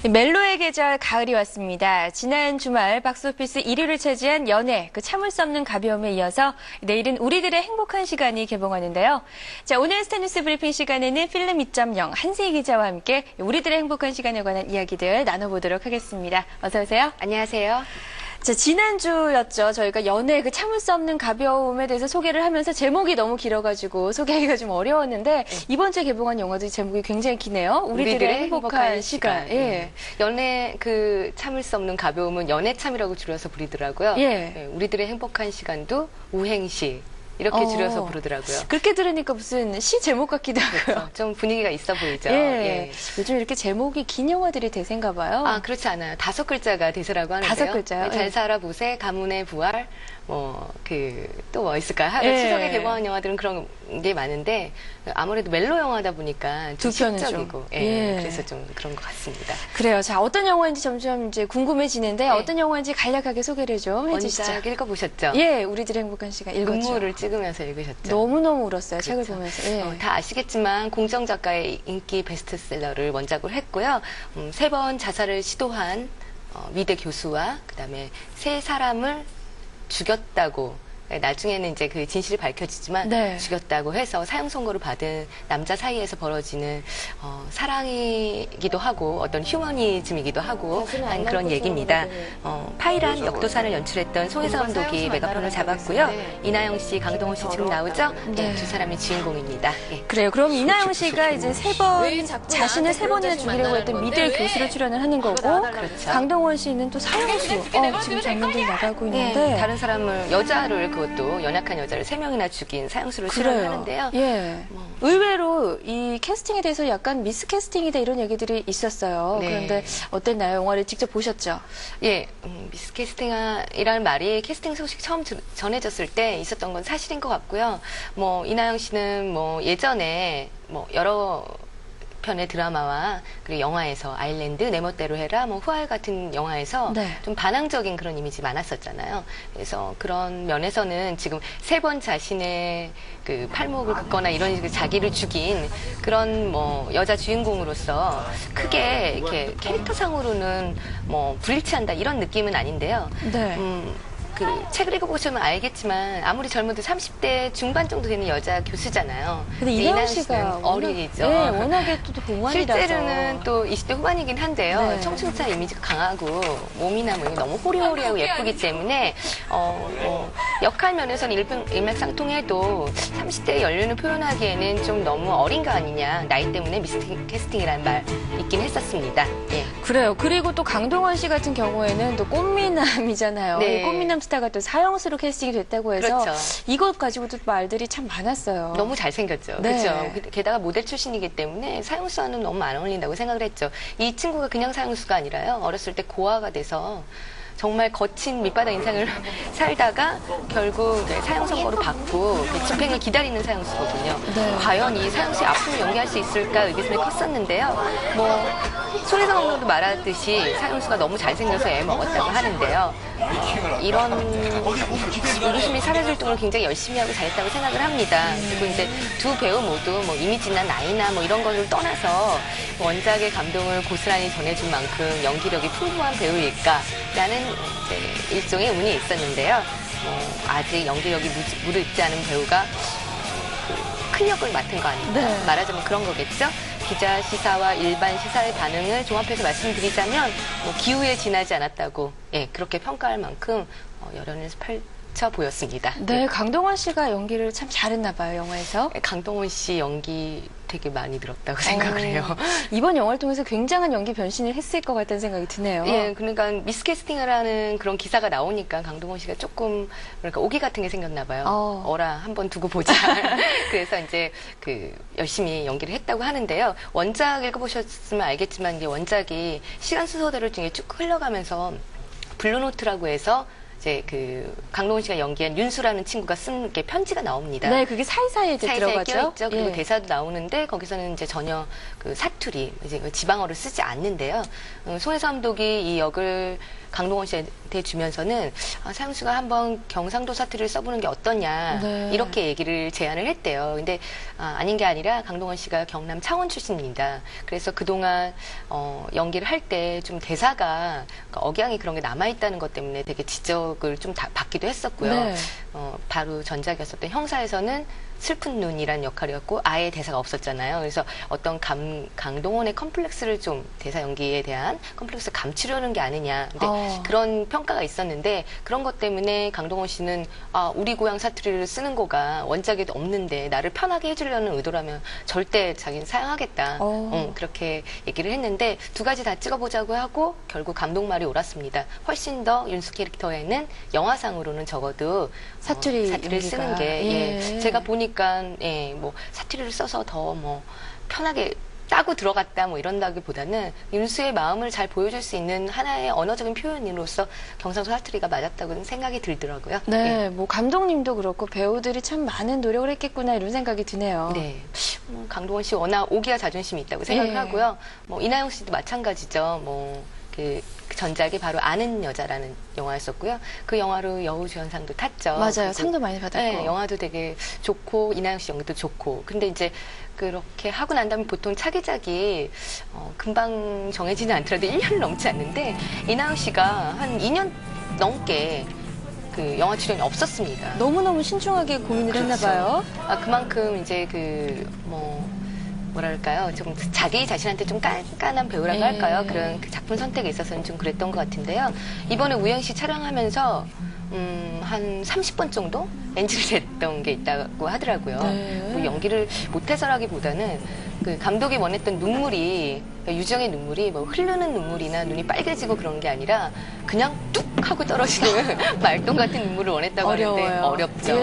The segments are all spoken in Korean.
멜로의 계절 가을이 왔습니다. 지난 주말 박스오피스 1위를 차지한 연애, 그 참을 수 없는 가벼움에 이어서 내일은 우리들의 행복한 시간이 개봉하는데요. 자, 오늘 스타뉴스 브리핑 시간에는 필름 2.0 한세희 기자와 함께 우리들의 행복한 시간에 관한 이야기들 나눠보도록 하겠습니다. 어서 오세요. 안녕하세요. 자, 지난주였죠. 저희가 연애 그 참을 수 없는 가벼움에 대해서 소개를 하면서 제목이 너무 길어가지고 소개하기가 좀 어려웠는데 이번 주에 개봉한 영화도 제목이 굉장히 기네요. 우리들의 행복한 시간. 예. 연애 그 참을 수 없는 가벼움은 연애참이라고 줄여서 부르더라고요. 예. 우리들의 행복한 시간도 우행시. 이렇게 줄여서 부르더라고요. 그렇게 들으니까 무슨 시 제목 같기도 하고요. 그렇죠. 좀 분위기가 있어 보이죠. 예. 예. 요즘 이렇게 제목이 긴 영화들이 대세인가 봐요. 아, 그렇지 않아요. 5글자가 대세라고 하는데요. 5글자요? 잘 살아보세, 가문의 부활, 또 뭐 있을까요? 예. 추석에 개봉한 영화들은 그런 게 많은데, 아무래도 멜로 영화다 보니까 좀 두 편은 시적이고, 예. 그래서 좀 그런 것 같습니다. 그래요. 자, 어떤 영화인지 점점 이제 궁금해지는데 네. 어떤 영화인지 간략하게 소개를 좀 해주시죠. 원작 읽어보셨죠? 예, 우리들의 행복한 시간 읽었죠. 눈물을 찍으면서 읽으셨죠? 너무너무 울었어요. 그렇죠. 책을 보면서. 예. 다 아시겠지만 공정 작가의 인기 베스트셀러를 원작으로 했고요. 3번 자살을 시도한 미대 교수와 그다음에 3사람을 죽였다고, 나중에는 이제 그 진실이 밝혀지지만 네. 죽였다고 해서 사형 선고를 받은 남자 사이에서 벌어지는 사랑이기도 하고 어떤 휴머니즘이기도 하고 한 그런 얘기입니다. 파이란 역도산을 연출했던 송혜사 감독이 메가폰을 잡았고요. 이나영 씨, 강동원 씨 지금 나오죠? 네. 두 사람이 주인공입니다. 예. 그래요. 그럼 이나영 씨가 이제 자신을 3번이나 죽이려고 했던 미대 교수를 출연을 하는 거고, 그렇죠. 강동원 씨는 또 사형수. 지금 장면들이 나가고 있는데. 다른 사람을, 여자를, 그것도 연약한 여자를 3명이나 죽인 사형수를 실현하는데요. 예. 의외로 이 캐스팅에 대해서 약간 미스캐스팅이다 이런 얘기들이 있었어요. 네. 그런데 어땠나요? 영화를 직접 보셨죠? 예, 미스캐스팅이라는 말이 캐스팅 소식 처음 전해졌을 때 있었던 건 사실인 것 같고요. 이나영 씨는 예전에 여러 편의 드라마와 그리고 영화에서 아일랜드, 내 멋대로 해라, 후알 같은 영화에서 네. 좀 반항적인 그런 이미지 많았었잖아요. 그래서 그런 면에서는 지금 3번 자신의 그 팔목을 긋거나 이런 식으로 자기를 죽인 그런 여자 주인공으로서 크게 이렇게 캐릭터상으로는 불일치한다 이런 느낌은 아닌데요. 네. 그 책을 읽어보시면 알겠지만 아무리 젊어도 30대 중반 정도 되는 여자 교수잖아요. 근데 이나영 씨가 어린이죠. 네, 워낙에 또 동안이라서. 실제로는 또 20대 후반이긴 한데요. 네. 청춘차 이미지가 강하고 몸이나 너무 호리호리하고 예쁘기 때문에 역할 면에서는 일맥상통해도 30대의 연륜을 표현하기에는 좀 너무 어린 거 아니냐. 나이 때문에 미스캐스팅이라는 말 있긴 했었습니다. 예. 그래요. 그리고 또 강동원 씨 같은 경우에는 또 꽃미남이잖아요. 네. 이 꽃미남 스타가 또 사형수로 캐스팅이 됐다고 해서 그렇죠. 이것 가지고도 말들이 참 많았어요. 너무 잘생겼죠. 네. 그렇죠. 게다가 모델 출신이기 때문에 사형수와는 너무 안 어울린다고 생각을 했죠. 이 친구가 그냥 사형수가 아니라요. 어렸을 때 고아가 돼서 정말 거친 밑바닥 인생을 살다가 결국 사형 선고를 받고 집행을 기다리는 사형수거든요. 네. 과연 이 사형수의 아픔을 연기할 수 있을까 의구심이 컸었는데요. 손혜상 감독도 말하듯이 사형수가 너무 잘생겨서 애 먹었다고 하는데요. 이런 의구심이 사라질 정도로 굉장히 열심히 하고 잘했다고 생각을 합니다. 그리고 이제 두 배우 모두 이미지나 나이나 이런 것을 떠나서 원작의 감동을 고스란히 전해준 만큼 연기력이 풍부한 배우일까라는 이제 일종의 의문이 있었는데요. 아직 연기력이 무르익지 않은 배우가 큰 역을 맡은 거 아닌가. 네. 말하자면 그런 거겠죠. 기자 시사와 일반 시사의 반응을 종합해서 말씀드리자면 기우에 지나지 않았다고 그렇게 평가할 만큼 여론에서 펼쳐 보였습니다. 네, 강동원 씨가 연기를 참 잘했나 봐요, 영화에서. 강동원 씨 연기 되게 많이 늘었다고 생각을 해요. 이번 영화를 통해서 굉장한 연기 변신을 했을 것 같다는 생각이 드네요. 예, 그러니까 미스캐스팅을 하는 그런 기사가 나오니까 강동원 씨가 조금 오기 같은 게 생겼나 봐요. 어라 한번 두고 보자. 그래서 이제 열심히 연기를 했다고 하는데요. 원작 읽어보셨으면 알겠지만 이제 원작이 시간 순서대로 중에 쭉 흘러가면서 블루노트라고 해서 이제 그 강동원 씨가 연기한 윤수라는 친구가 쓴 이렇게 편지가 나옵니다. 네, 그게 사이사이에 이제 사이사이에 들어가죠. 껴있죠. 그리고 예. 대사도 나오는데 거기서는 이제 전혀 그 사투리, 이제 그 지방어를 쓰지 않는데요. 손혜서 감독이 이 역을 강동원 씨한테 주면서는 사형수가 한번 경상도 사투리를 써보는 게 어떠냐 네. 이렇게 얘기를 제안을 했대요. 근데 아닌 게 아니라 강동원 씨가 경남 창원 출신입니다. 그래서 그동안 연기를 할 때 좀 대사가 그러니까 억양이 그런 게 남아있다는 것 때문에 되게 지적을 좀 받기도 했었고요. 네. 바로 전작이었었던 형사에서는 슬픈 눈이란 역할이었고 아예 대사가 없었잖아요. 그래서 어떤 강동원의 컴플렉스를 좀 대사 연기에 대한 컴플렉스를 감추려는 게 아니냐. 근데 그런 평가가 있었는데 그런 것 때문에 강동원 씨는 우리 고향 사투리를 쓰는 거가 원작에도 없는데 나를 편하게 해주려는 의도라면 절대 자기는 사양하겠다. 그렇게 얘기를 했는데 두 가지 다 찍어보자고 하고 결국 감독말이 옳았습니다. 훨씬 더 윤수 캐릭터에는 영화상으로는 적어도 사투리를 쓰는 게 제가 보니까 뭐 사투리를 써서 더 뭐 편하게 따고 들어갔다 뭐 이런다기보다는 윤수의 마음을 잘 보여줄 수 있는 하나의 언어적인 표현으로서 경상도 사투리가 맞았다고 생각이 들더라고요. 네, 뭐 감독님도 그렇고 배우들이 참 많은 노력을 했겠구나 이런 생각이 드네요. 네, 강동원 씨 워낙 오기와 자존심이 있다고 생각을 하고요. 뭐 이나영 씨도 마찬가지죠. 뭐 그 전작이 바로 아는 여자라는 영화였었고요. 그 영화로 여우주연상도 탔죠. 맞아요. 상도 많이 받았고. 네, 영화도 되게 좋고 이나영 씨 연기도 좋고. 근데 이제 그렇게 하고 난 다음에 보통 차기작이 금방 정해지는 않더라도 1년을 넘지 않는데 이나영 씨가 한 2년 넘게 그 영화 출연이 없었습니다. 너무너무 신중하게 고민을 했나 봐요. 그만큼 이제 뭐랄까요? 좀 자기 자신한테 좀 깐깐한 배우라고 할까요? 그런 그 작품 선택에 있어서는 좀 그랬던 것 같은데요. 이번에 우영씨 촬영하면서 한 30번 정도 NG를 냈던 게 있다고 하더라고요. 뭐 연기를 못해서라기보다는 그 감독이 원했던 눈물이 그러니까 유정의 눈물이 뭐 흐르는 눈물이나 눈이 빨개지고 그런 게 아니라 그냥 뚝 하고 떨어지는 말똥 같은 눈물을 원했다고 하는데 어렵죠.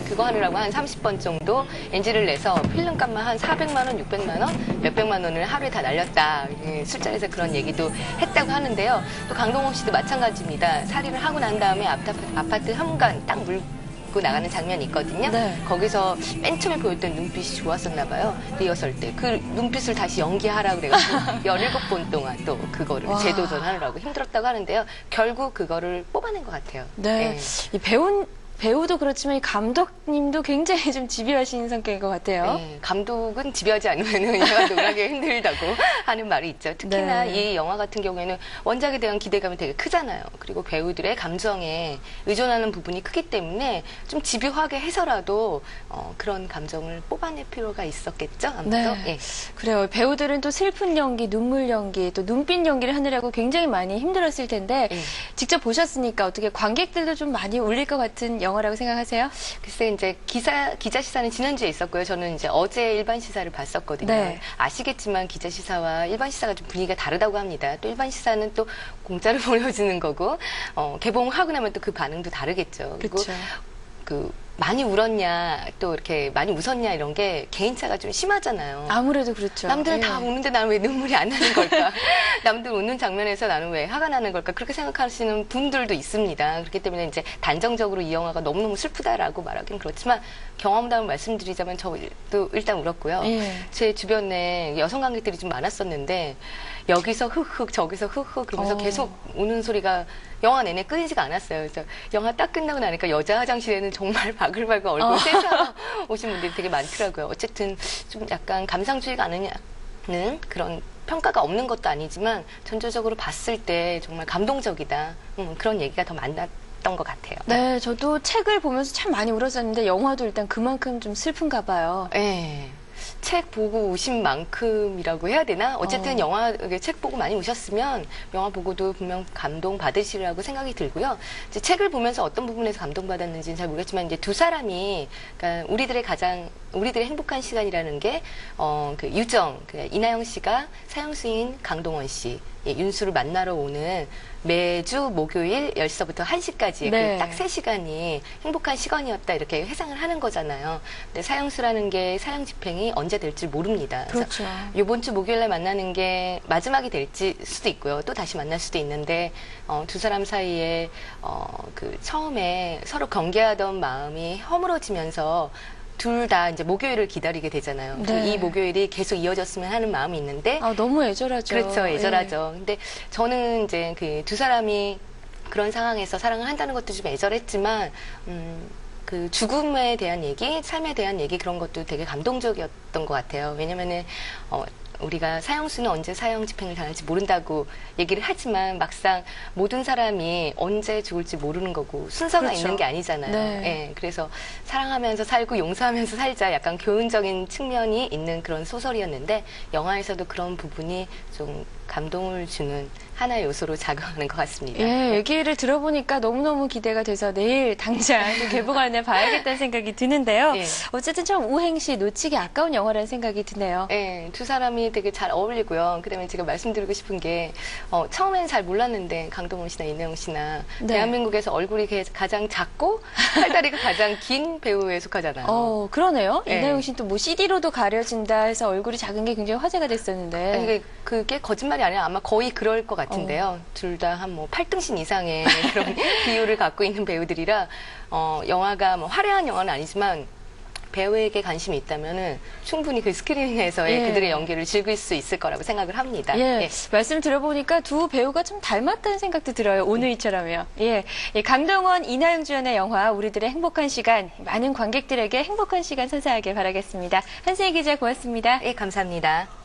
그거 하느라고 한 30번 정도 NG를 내서 필름값만 한 400만 원, 600만 원, 몇백만 원을 하루에 다 날렸다. 술자리에서 그런 얘기도 했다고 하는데요. 또 강동원 씨도 마찬가지입니다. 살인을 하고 난 다음에 아파트 현관 딱 물고 나가는 장면이 있거든요. 거기서 맨 처음에 보였던 눈빛이 좋았었나 봐요. 리허설 때. 그 눈빛을 다시 연기하라고 그래가지고 17번 동안 또 그거를 재도전하느라고 힘들었다고 하는데요. 결국 그거를 뽑아낸 것 같아요. 네. 이 배우도 그렇지만 이 감독님도 굉장히 좀 집요하신 성격인 것 같아요. 네, 감독은 집요하지 않으면 영화 녹음하기 힘들다고 하는 말이 있죠. 특히나 이 영화 같은 경우에는 원작에 대한 기대감이 되게 크잖아요. 그리고 배우들의 감정에 의존하는 부분이 크기 때문에 좀 집요하게 해서라도 그런 감정을 뽑아낼 필요가 있었겠죠. 아무래도. 그래요. 배우들은 또 슬픈 연기, 눈물 연기, 또 눈빛 연기를 하느라고 굉장히 많이 힘들었을 텐데 직접 보셨으니까 어떻게 관객들도 좀 많이 울릴 것 같은 영화라고 생각하세요? 글쎄 이제 기자 시사는 지난주에 있었고요. 저는 이제 어제 일반 시사를 봤었거든요. 아시겠지만 기자 시사와 일반 시사가 좀 분위기가 다르다고 합니다. 또 일반 시사는 또 공짜로 보여주는 거고 개봉하고 나면 또 그 반응도 다르겠죠. 그리고 많이 울었냐, 또 이렇게 많이 웃었냐 이런 게 개인차가 좀 심하잖아요. 아무래도 그렇죠. 남들은 다 우는데 나는 왜 눈물이 안 나는 걸까? 남들 웃는 장면에서 나는 왜 화가 나는 걸까? 그렇게 생각하시는 분들도 있습니다. 그렇기 때문에 이제 단정적으로 이 영화가 너무너무 슬프다라고 말하기는 그렇지만 경험담을 말씀드리자면 저도 일단 울었고요. 제 주변에 여성 관객들이 좀 많았었는데 여기서 흑흑 저기서 흑흑 그러면서 계속 우는 소리가 영화 내내 끊이지가 않았어요. 그래서 영화 딱 끝나고 나니까 여자 화장실에는 정말 바글바글 얼굴 떼서 오신 분들이 되게 많더라고요. 어쨌든 좀 약간 감상주의가 아니냐는 그런 평가가 없는 것도 아니지만 전체적으로 봤을 때 정말 감동적이다. 그런 얘기가 더 많았던 것 같아요. 네, 저도 책을 보면서 참 많이 울었었는데 영화도 일단 그만큼 좀 슬픈가 봐요. 책 보고 우신 만큼이라고 해야 되나? 어쨌든 책 보고 많이 우셨으면 영화 보고도 분명 감동 받으시리라고 생각이 들고요. 이제 책을 보면서 어떤 부분에서 감동 받았는지는 잘 모르겠지만 이제 두 사람이 그러니까 우리들의 행복한 시간이라는 게 그 유정, 이나영 씨가 사형수인 강동원 씨 윤수를 만나러 오는 매주 목요일 10시부터 1시까지 네. 그 딱 3시간이 행복한 시간이었다 이렇게 회상을 하는 거잖아요. 근데 사형수라는 게 사형 집행이 언제 될지 모릅니다. 그렇죠. 이번 주 목요일에 만나는 게 마지막이 될지 수도 있고요. 또 다시 만날 수도 있는데 두 사람 사이에 그 처음에 서로 경계하던 마음이 허물어지면서 둘 다 이제 목요일을 기다리게 되잖아요. 네. 이 목요일이 계속 이어졌으면 하는 마음이 있는데 아, 너무 애절하죠. 그렇죠. 애절하죠. 예. 근데 저는 이제 그 두 사람이 그런 상황에서 사랑을 한다는 것도 좀 애절했지만 그 죽음에 대한 얘기, 삶에 대한 얘기 그런 것도 되게 감동적이었던 것 같아요. 왜냐면은 우리가 사형수는 언제 사형 집행을 당할지 모른다고 얘기를 하지만 막상 모든 사람이 언제 죽을지 모르는 거고 순서가 그렇죠. 있는 게 아니잖아요. 네. 예, 그래서 사랑하면서 살고 용서하면서 살자 약간 교훈적인 측면이 있는 그런 소설이었는데 영화에서도 그런 부분이 좀 감동을 주는 하나의 요소로 작용하는 것 같습니다. 예, 얘기를 들어보니까 너무너무 기대가 돼서 내일 당장 또 개봉하는 날 봐야겠다는 생각이 드는데요. 예. 어쨌든 참 우행시 놓치기 아까운 영화라는 생각이 드네요. 네, 두 사람이 되게 잘 어울리고요. 그다음에 제가 말씀드리고 싶은 게 처음엔 잘 몰랐는데 강동원 씨나 이내영 씨나 네. 대한민국에서 얼굴이 가장 작고 팔다리가 가장 긴 배우에 속하잖아요. 그러네요. 예. 이나영 씨는 또 뭐 CD로도 가려진다 해서 얼굴이 작은 게 굉장히 화제가 됐었는데. 아니, 그게 거짓말이 아니라 아마 거의 그럴 것 같은데요. 둘 다 한 뭐 8등신 이상의 그런 비율을 갖고 있는 배우들이라 영화가 뭐 화려한 영화는 아니지만 배우에게 관심이 있다면은 충분히 그 스크린에서의 예. 그들의 연기를 즐길 수 있을 거라고 생각을 합니다. 예, 말씀 들어보니까 두 배우가 좀 닮았다는 생각도 들어요. 오늘이처럼요. 예, 강동원, 이나영 주연의 영화 우리들의 행복한 시간, 많은 관객들에게 행복한 시간 선사하길 바라겠습니다. 한세희 기자 고맙습니다. 예, 감사합니다.